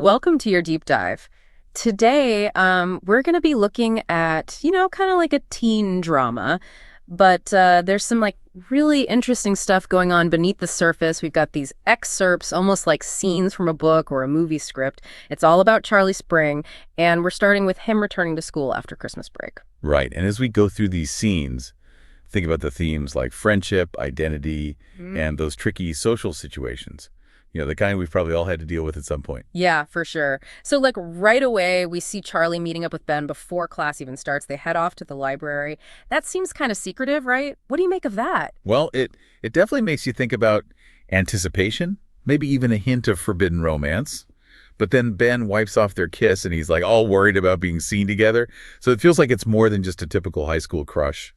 Welcome to your deep dive. Today, we're going to be looking at, kind of like a teen drama, but there's some really interesting stuff going on beneath the surface. We've got these excerpts, almost like scenes from a book or a movie script. It's all about Charlie Spring, and we're starting with him returning to school after Christmas break. Right. And as we go through these scenes, think about the themes like friendship, identity, and those tricky social situations. The kind we've probably all had to deal with at some point. Yeah, for sure. So right away, we see Charlie meeting up with Ben before class even starts. They head off to the library. That seems kind of secretive, right? What do you make of that? Well, it definitely makes you think about anticipation, maybe even a hint of forbidden romance. But then Ben wipes off their kiss and he's all worried about being seen together. So it feels like it's more than just a typical high school crush.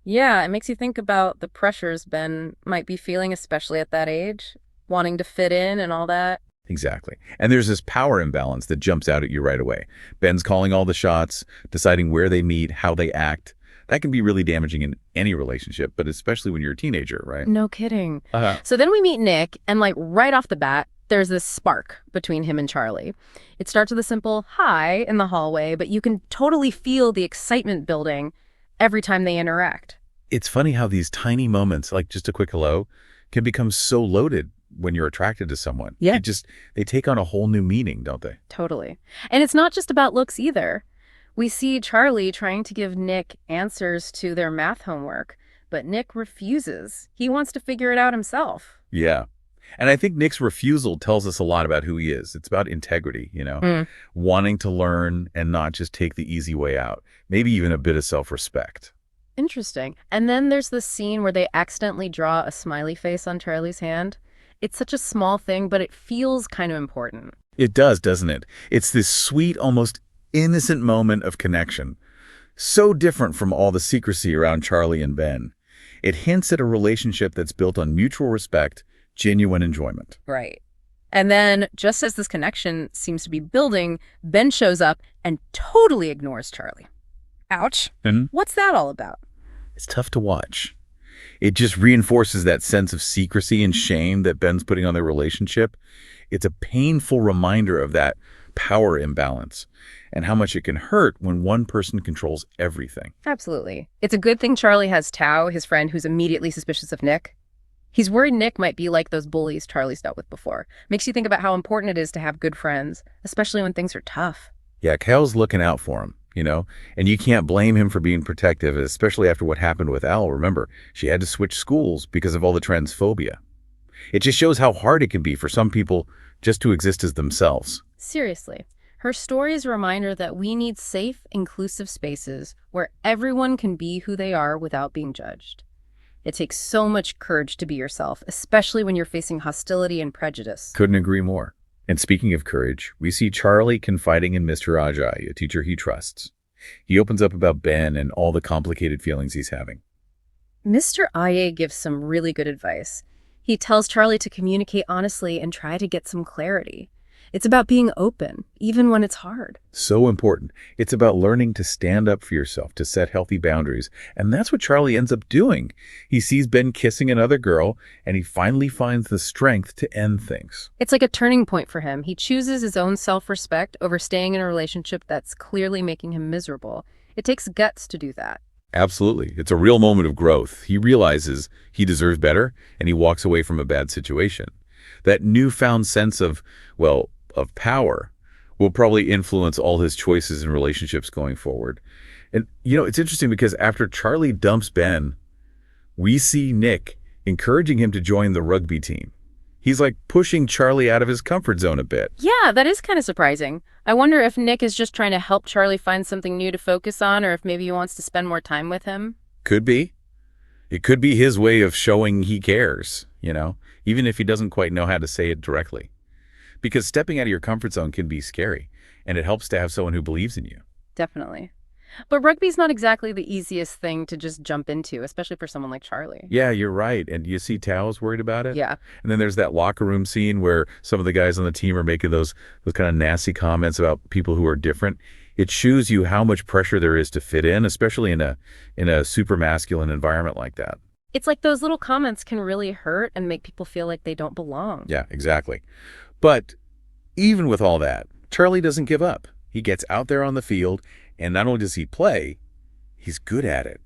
Yeah, it makes you think about the pressures Ben might be feeling, especially at that age, wanting to fit in and all that. Exactly. And there's this power imbalance that jumps out at you right away. Ben's calling all the shots, deciding where they meet, how they act. That can be really damaging in any relationship, but especially when you're a teenager, right? No kidding. Uh-huh. So then we meet Nick, and right off the bat, there's this spark between him and Charlie. It starts with a simple hi in the hallway, but you can totally feel the excitement building every time they interact. It's funny how these tiny moments, like just a quick hello, can become so loaded when you're attracted to someone. Yeah. They take on a whole new meaning, don't they? Totally. And it's not just about looks either. We see Charlie trying to give Nick answers to their math homework, but Nick refuses. He wants to figure it out himself. Yeah. And I think Nick's refusal tells us a lot about who he is. It's about integrity, wanting to learn and not just take the easy way out, maybe even a bit of self-respect. Interesting. And then there's this scene where they accidentally draw a smiley face on Charlie's hand. It's such a small thing, but it feels kind of important. It does, doesn't it? It's this sweet, almost innocent moment of connection. So different from all the secrecy around Charlie and Ben. It hints at a relationship that's built on mutual respect, genuine enjoyment. Right. And then, just as this connection seems to be building, Ben shows up and totally ignores Charlie. Ouch. What's that all about? It's tough to watch. It just reinforces that sense of secrecy and shame that Ben's putting on their relationship. It's a painful reminder of that power imbalance and how much it can hurt when one person controls everything. Absolutely. It's a good thing Charlie has Tao, his friend, who's immediately suspicious of Nick. He's worried Nick might be like those bullies Charlie's dealt with before. Makes you think about how important it is to have good friends, especially when things are tough. Yeah, Cal's looking out for him. And you can't blame him for being protective, especially after what happened with Elle. Remember, she had to switch schools because of all the transphobia. It just shows how hard it can be for some people just to exist as themselves. Seriously. Her story is a reminder that we need safe, inclusive spaces where everyone can be who they are without being judged. It takes so much courage to be yourself, especially when you're facing hostility and prejudice. Couldn't agree more. And speaking of courage, we see Charlie confiding in Mr. Ajay, a teacher he trusts. He opens up about Ben and all the complicated feelings he's having. Mr. Aye gives some really good advice. He tells Charlie to communicate honestly and try to get some clarity. It's about being open, even when it's hard. So important. It's about learning to stand up for yourself, to set healthy boundaries. And that's what Charlie ends up doing. He sees Ben kissing another girl, and he finally finds the strength to end things. It's like a turning point for him. He chooses his own self-respect over staying in a relationship that's clearly making him miserable. It takes guts to do that. Absolutely. It's a real moment of growth. He realizes he deserves better, and he walks away from a bad situation. That newfound sense of power will probably influence all his choices and relationships going forward. And, it's interesting because after Charlie dumps Ben, we see Nick encouraging him to join the rugby team. He's pushing Charlie out of his comfort zone a bit. Yeah, that is kind of surprising. I wonder if Nick is just trying to help Charlie find something new to focus on, or if maybe he wants to spend more time with him. Could be. It could be his way of showing he cares, even if he doesn't quite know how to say it directly. Because stepping out of your comfort zone can be scary, and it helps to have someone who believes in you. Definitely. But rugby's not exactly the easiest thing to just jump into, especially for someone like Charlie. Yeah, you're right. And you see Tao's worried about it? Yeah. And then there's that locker room scene where some of the guys on the team are making those kind of nasty comments about people who are different. It shows you how much pressure there is to fit in, especially in a super masculine environment like that. It's like those little comments can really hurt and make people feel like they don't belong. Yeah, exactly. But Even with all that, Charlie doesn't give up. He gets out there on the field, and not only does he play, he's good at it.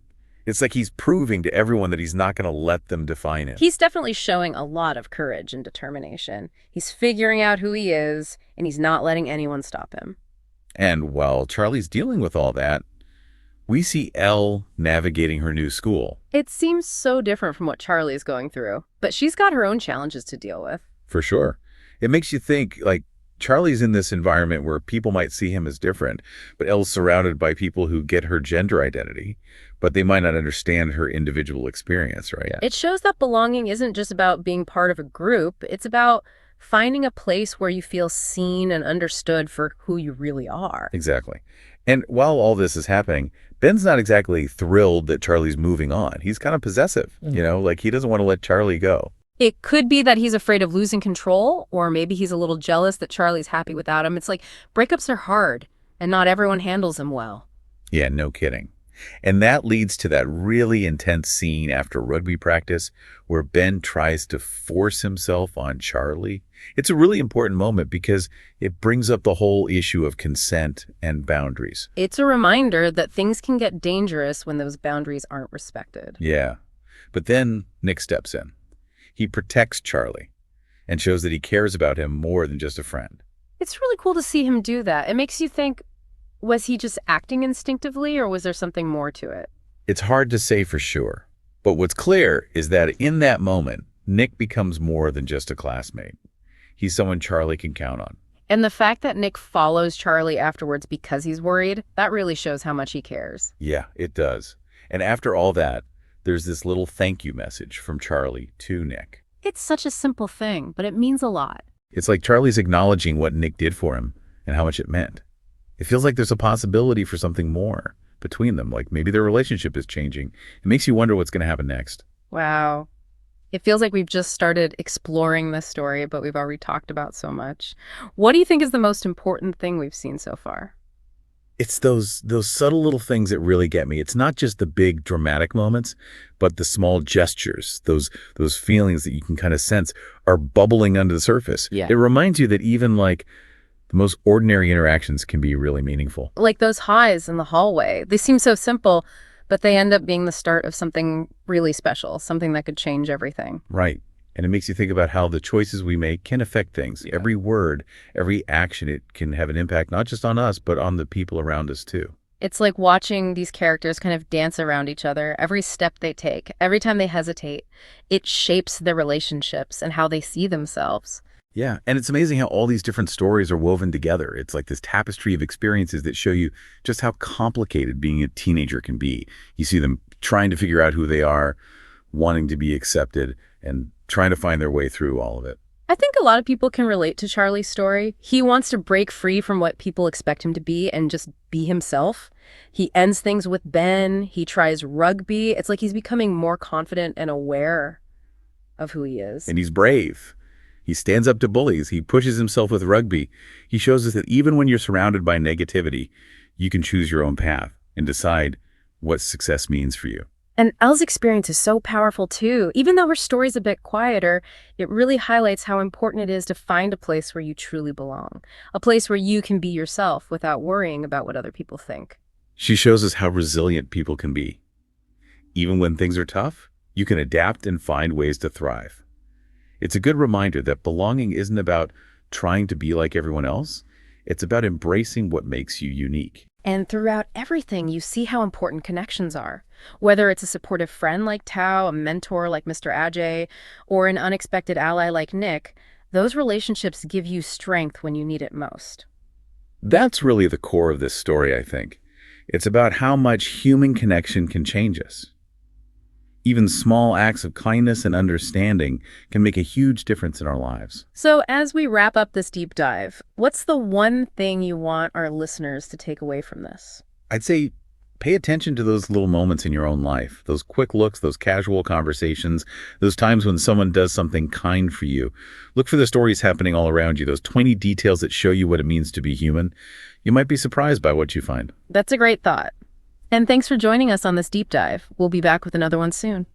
It's like he's proving to everyone that he's not going to let them define him. He's definitely showing a lot of courage and determination. He's figuring out who he is, and he's not letting anyone stop him. And while Charlie's dealing with all that, we see Elle navigating her new school. It seems so different from what Charlie is going through, but she's got her own challenges to deal with. For sure. It makes you think, like, Charlie's in this environment where people might see him as different, but Elle's surrounded by people who get her gender identity, but they might not understand her individual experience, right? It shows that belonging isn't just about being part of a group. It's about finding a place where you feel seen and understood for who you really are. Exactly. And while all this is happening, Ben's not exactly thrilled that Charlie's moving on. He's kind of possessive, like he doesn't want to let Charlie go. It could be that he's afraid of losing control, or maybe he's a little jealous that Charlie's happy without him. It's like breakups are hard, and not everyone handles them well. Yeah, no kidding. And that leads to that really intense scene after rugby practice where Ben tries to force himself on Charlie. It's a really important moment because it brings up the whole issue of consent and boundaries. It's a reminder that things can get dangerous when those boundaries aren't respected. Yeah. But then Nick steps in. He protects Charlie and shows that he cares about him more than just a friend. It's really cool to see him do that. It makes you think, was he just acting instinctively, or was there something more to it? It's hard to say for sure. But what's clear is that in that moment, Nick becomes more than just a classmate. He's someone Charlie can count on. And the fact that Nick follows Charlie afterwards because he's worried, that really shows how much he cares. Yeah, it does. And after all that, there's this little thank you message from Charlie to Nick. It's such a simple thing, but it means a lot. It's like Charlie's acknowledging what Nick did for him and how much it meant. It feels like there's a possibility for something more between them, like maybe their relationship is changing. It makes you wonder what's going to happen next. Wow. It feels like we've just started exploring this story, but we've already talked about so much. What do you think is the most important thing we've seen so far? It's those subtle little things that really get me. It's not just the big dramatic moments, but the small gestures, those feelings that you can kind of sense are bubbling under the surface. Yeah. It reminds you that even like the most ordinary interactions can be really meaningful. Like those highs in the hallway. They seem so simple, but they end up being the start of something really special, something that could change everything. Right. And it makes you think about how the choices we make can affect things. Yeah. Every word, every action, it can have an impact not just on us, but on the people around us too. It's like watching these characters kind of dance around each other. Every step they take, every time they hesitate, it shapes their relationships and how they see themselves. Yeah, and it's amazing how all these different stories are woven together. It's like this tapestry of experiences that show you just how complicated being a teenager can be. You see them trying to figure out who they are, wanting to be accepted, and trying to find their way through all of it. I think a lot of people can relate to Charlie's story. He wants to break free from what people expect him to be and just be himself. He ends things with Ben. He tries rugby. It's like he's becoming more confident and aware of who he is. And he's brave. He stands up to bullies. He pushes himself with rugby. He shows us that even when you're surrounded by negativity, you can choose your own path and decide what success means for you. And Elle's experience is so powerful too. Even though her story's a bit quieter, it really highlights how important it is to find a place where you truly belong. A place where you can be yourself without worrying about what other people think. She shows us how resilient people can be. Even when things are tough, you can adapt and find ways to thrive. It's a good reminder that belonging isn't about trying to be like everyone else. It's about embracing what makes you unique. And throughout everything, you see how important connections are. Whether it's a supportive friend like Tao, a mentor like Mr. Ajay, or an unexpected ally like Nick, those relationships give you strength when you need it most. That's really the core of this story, I think. It's about how much human connection can change us. Even small acts of kindness and understanding can make a huge difference in our lives. So as we wrap up this deep dive, what's the one thing you want our listeners to take away from this? I'd say pay attention to those little moments in your own life, those quick looks, those casual conversations, those times when someone does something kind for you. Look for the stories happening all around you, those tiny details that show you what it means to be human. You might be surprised by what you find. That's a great thought. And thanks for joining us on this deep dive. We'll be back with another one soon.